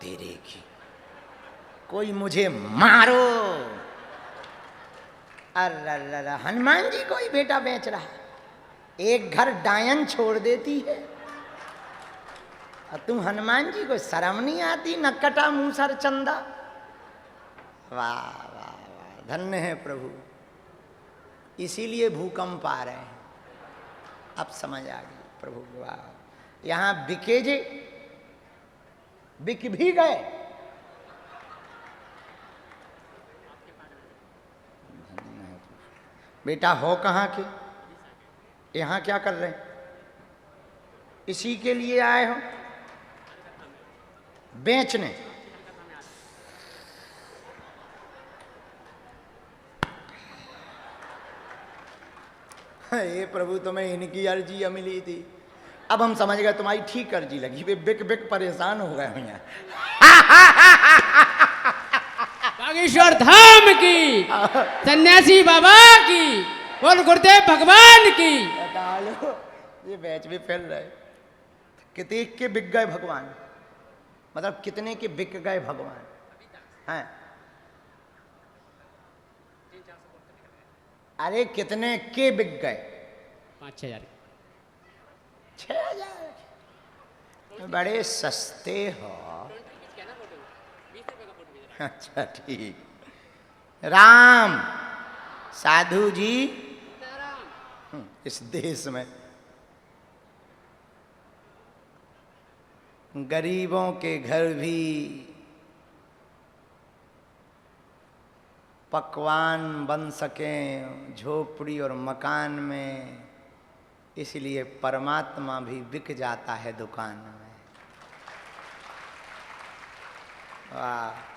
तेरे की, कोई मुझे मारो। अरे हनुमान जी को ही बेटा बेच रहा है, एक घर डायन छोड़ देती है और तुम हनुमान जी को शर्म नहीं आती, नक्कटा मूसर चंदा। वाह वाह वाह, धन्य है प्रभु, इसीलिए भूकंप आ रहे हैं। अब समझ आ गई प्रभु, वाह। यहां बिके जे, बिक भी गए। बेटा हो कहाँ के, यहां क्या कर रहे हैं? इसी के लिए आए हो बेचने? हे प्रभु, तुम्हें इनकी अर्जी मिली थी, अब हम समझ गए तुम्हारी ठीक अर्जी लगी। वे बिक बिक परेशान हो गए भैया। बागेश्वर धाम की, सन्यासी बाबा की, बोल गुरुदेव भगवान की। ये बैच भी फैल रहे, कितने के बिक गए भगवान, मतलब कितने के बिक गए भगवान हैं? अरे कितने के बिक गए? 5-6 हजार। 6,000? बड़े सस्ते हो। अच्छा ठीक। राम साधु जी इस देश में गरीबों के घर भी पकवान बन सकें झोपड़ी और मकान में, इसलिए परमात्मा भी बिक जाता है दुकान में। वाह।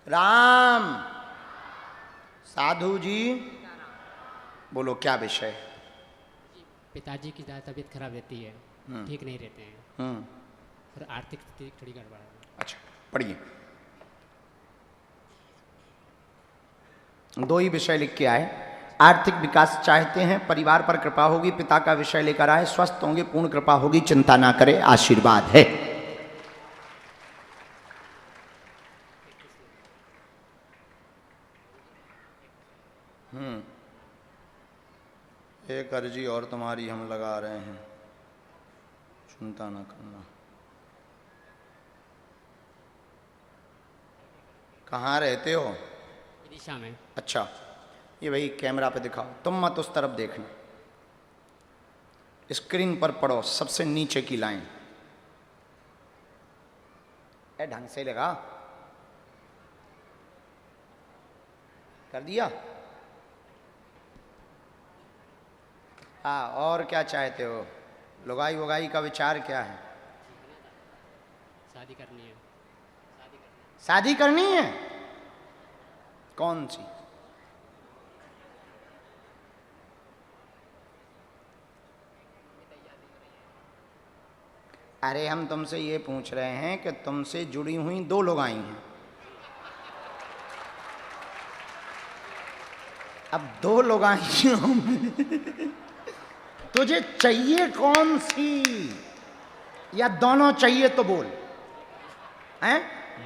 राम साधु जी बोलो क्या विषय? पिताजी की ज़्यादा तबीयत खराब रहती है, ठीक नहीं रहते हैं और आर्थिक स्थिति थोड़ी गड़बड़ है। अच्छा पढ़िए। दो ही विषय लिख के आए। आर्थिक विकास चाहते हैं, परिवार पर कृपा होगी, पिता का विषय लेकर आए, स्वस्थ होंगे, पूर्ण कृपा होगी, चिंता ना करें, आशीर्वाद है। एक अर्जी और तुम्हारी हम लगा रहे हैं, चिंता ना करना। कहाँ रहते हो? विदिशा में। अच्छा, ये भाई कैमरा पे दिखाओ, तुम मत उस तरफ देखना, स्क्रीन पर पढ़ो, सबसे नीचे की लाइन। ए ढंग से लगा, कर दिया? हाँ, और क्या चाहते हो? लुगाई वुगाई का विचार क्या है? शादी करनी है। शादी करनी है? कौन सी? अरे हम तुमसे ये पूछ रहे हैं कि तुमसे जुड़ी हुई दो लुगाई हैं, अब दो लुगाइयों में तुझे चाहिए कौन सी, या दोनों चाहिए तो बोल। हैं?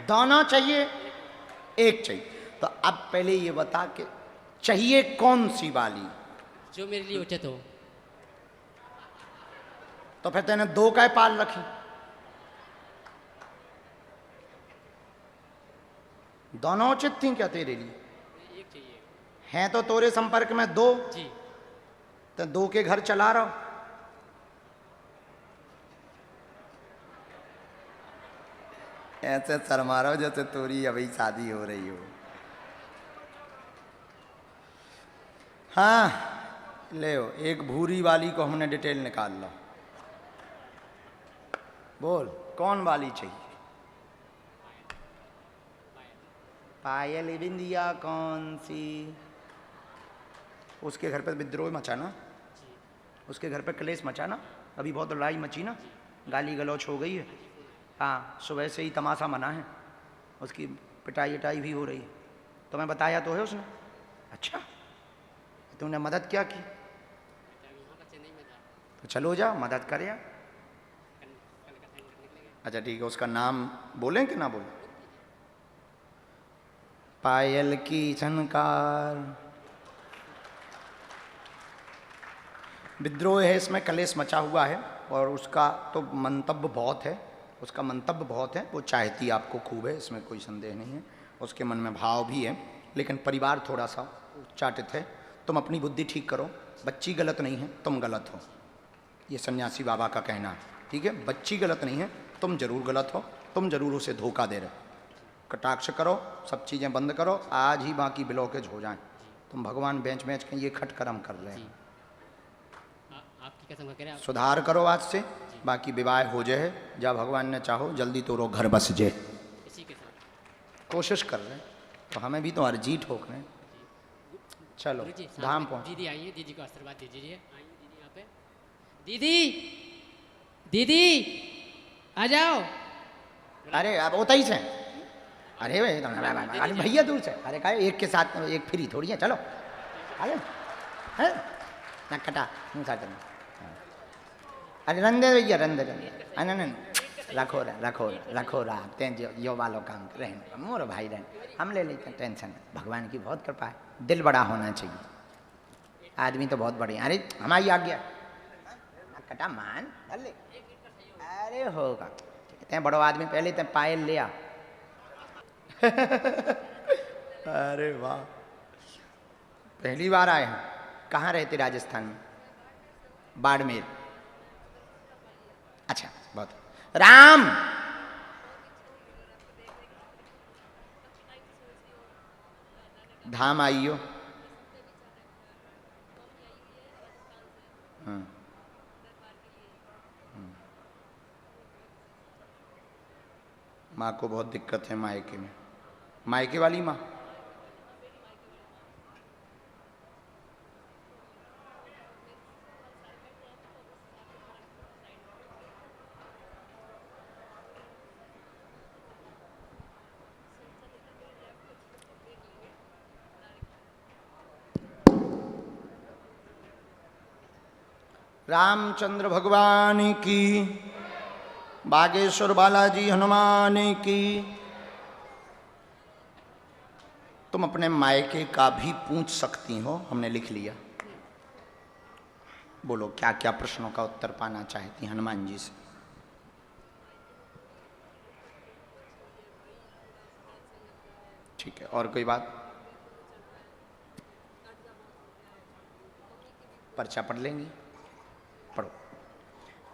दोनों चाहिए? एक चाहिए? तो अब पहले ये बता कि चाहिए कौन सी वाली? जो मेरे लिए उचित हो। तो फिर तूने दो काय पाल रखी? दोनों उचित थी क्या तेरे लिए? एक चाहिए। हैं तो तोरे संपर्क में दो जी। तो दो के घर चला रहो। ऐसे शर्मा रहो जैसे तोरी अभी शादी हो रही हो। हाँ ले, एक भूरी वाली को हमने डिटेल निकाल लो। बोल कौन वाली चाहिए? पायल बिंदिया कौन सी? उसके घर पर विद्रोह मचाना, उसके घर पर क्लेश मचाना। अभी बहुत लड़ाई मची ना, गाली गलौच हो गई है। हाँ, सुबह से ही तमाशा मना है, उसकी पिटाई उटाई भी हो रही है। तुम्हें बताया तो है उसने? अच्छा, तुमने मदद क्या की? तो चलो जाओ मदद कर या। अच्छा ठीक है, उसका नाम बोलें कि ना बोलें? पायल की झनकार। विद्रोह है, इसमें कलेश मचा हुआ है और उसका तो मंतव्य बहुत है, उसका मंतव्य बहुत है। वो चाहती आपको खूब है, इसमें कोई संदेह नहीं है। उसके मन में भाव भी है, लेकिन परिवार थोड़ा सा उच्चाटित है। तुम अपनी बुद्धि ठीक करो, बच्ची गलत नहीं है, तुम गलत हो। ये सन्यासी बाबा का कहना है, ठीक है? बच्ची गलत नहीं है, तुम जरूर गलत हो, तुम जरूर उसे धोखा दे रहे हो। कटाक्ष करो, सब चीज़ें बंद करो, आज ही बाकी ब्लॉकेज हो जाएं। तुम भगवान बेंच बेंच के ये खटकर्म कर रहे हैं। आपकी कसम करें, सुधार करो आज से, बाकी विवाह हो जाए, जब भगवान ने चाहो जल्दी तो रो घर बस जाए। इसी के साथ कोशिश कर रहे हैं, तो हमें भी तो अर्जी ठोक रहे हैं। चलो गुरुजी, धाम पहुँच। दीदी आइए, दीदी को आशीर्वाद दीजिए। आइए दीदी यहाँ पे। दीदी, दीदी आ जाओ। अरे अब होता ही से। अरे अरे भैया दूर से, अरे का एक के साथ एक फ्री थोड़ी है, चलो अरे है ना कटा मुँह सा करना। अरे रंदे भैया रंदे रंदे अन रखो रखो रहा यो वालों काम रहने मोर भाई रहने, हम ले लेते हैं टेंशन। भगवान की बहुत कृपा है, दिल बड़ा होना चाहिए। आदमी तो बहुत बड़े। अरे हमारी आ गया कटा मान ले। अरे होगा, कहते हैं बड़ो आदमी पहले तो पायल ले आ। अरे वाह, पहली बार आए हैं। कहाँ रहते? राजस्थान में, बाड़मेर। अच्छा बहुत। राम धाम आइयो। हाँ माँ को बहुत दिक्कत है मायके में। मायके वाली माँ? रामचंद्र भगवान की, बागेश्वर बालाजी हनुमान की। तुम अपने मायके का भी पूछ सकती हो, हमने लिख लिया। बोलो क्या क्या प्रश्नों का उत्तर पाना चाहती हनुमान जी से? ठीक है, और कोई बात? पर्चा पढ़ लेंगी? पढ़ो।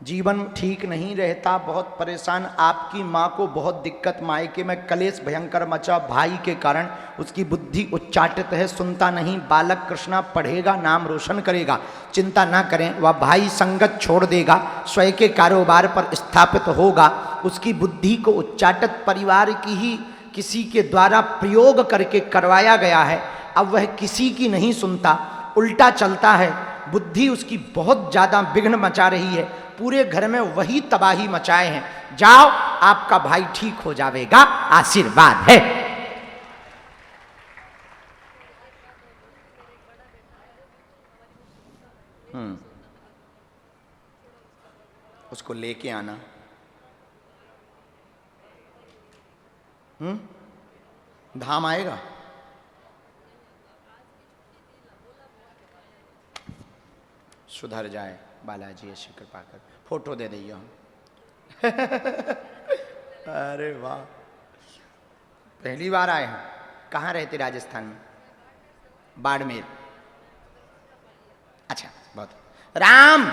जीवन ठीक नहीं रहता, बहुत परेशान। आपकी माँ को बहुत दिक्कत, मायके में कलेश भयंकर मचा भाई के कारण। उसकी बुद्धि उच्चाटित है, सुनता नहीं। बालक कृष्णा पढ़ेगा, नाम रोशन करेगा, चिंता ना करें। वह भाई संगत छोड़ देगा, स्वयं के कारोबार पर स्थापित होगा। उसकी बुद्धि को उच्चाटित परिवार की ही किसी के द्वारा प्रयोग करके करवाया गया है। अब वह किसी की नहीं सुनता, उल्टा चलता है। बुद्धि उसकी बहुत ज्यादा विघ्न मचा रही है, पूरे घर में वही तबाही मचाए हैं। जाओ, आपका भाई ठीक हो जाएगा, आशीर्वाद है। उसको लेके आना। धाम आएगा। सुधर जाए बालाजी, ऐसी कृपा कर। फोटो दे दिए हम। अरे वाह, पहली बार आए हैं। कहाँ रहते? राजस्थान में, बाड़मेर। अच्छा बहुत। राम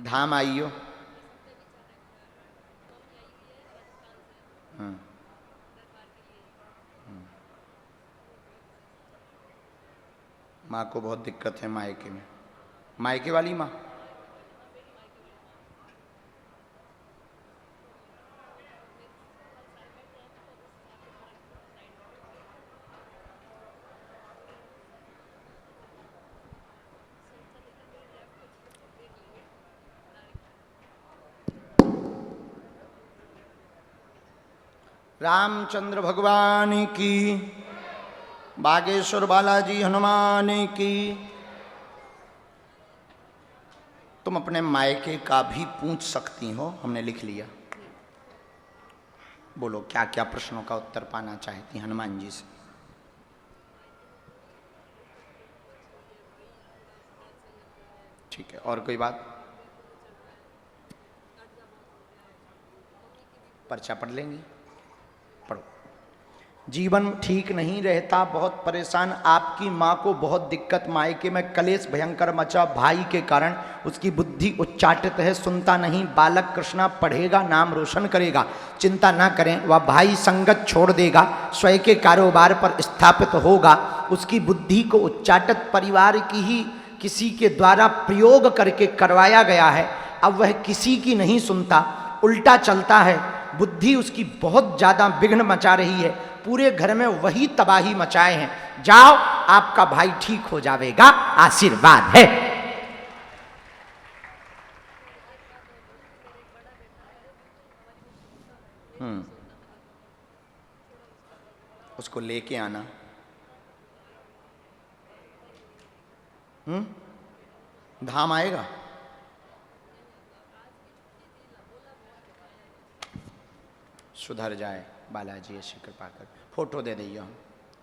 धाम आइयो। हाँ माँ को बहुत दिक्कत है मायके में। मायके वाली माँ? रामचंद्र भगवान की, बागेश्वर बालाजी हनुमान की। तुम अपने मायके का भी पूछ सकती हो, हमने लिख लिया। बोलो क्या क्या प्रश्नों का उत्तर पाना चाहती हनुमान जी से? ठीक है, और कोई बात? पर्चा पढ़ लेंगे, पढ़ो। जीवन ठीक नहीं रहता, बहुत परेशान, आपकी माँ को बहुत दिक्कत, मायके में कलेश भयंकर मचा, भाई के कारण उसकी बुद्धि उच्चाटित है, सुनता नहीं, बालक कृष्णा पढ़ेगा, नाम रोशन करेगा, चिंता ना करें, वह भाई संगत छोड़ देगा, स्वयं के कारोबार पर स्थापित होगा, उसकी बुद्धि को उच्चाटित परिवार की ही किसी के द्वारा प्रयोग करके करवाया गया है, अब वह किसी की नहीं सुनता, उल्टा चलता है, बुद्धि उसकी बहुत ज्यादा विघ्न मचा रही है, पूरे घर में वही तबाही मचाए हैं, जाओ आपका भाई ठीक हो जाएगा, आशीर्वाद है। उसको लेके आना। धाम आएगा। सुधर जाए बालाजी ऐसी कृपा कर। फोटो दे दिए हम।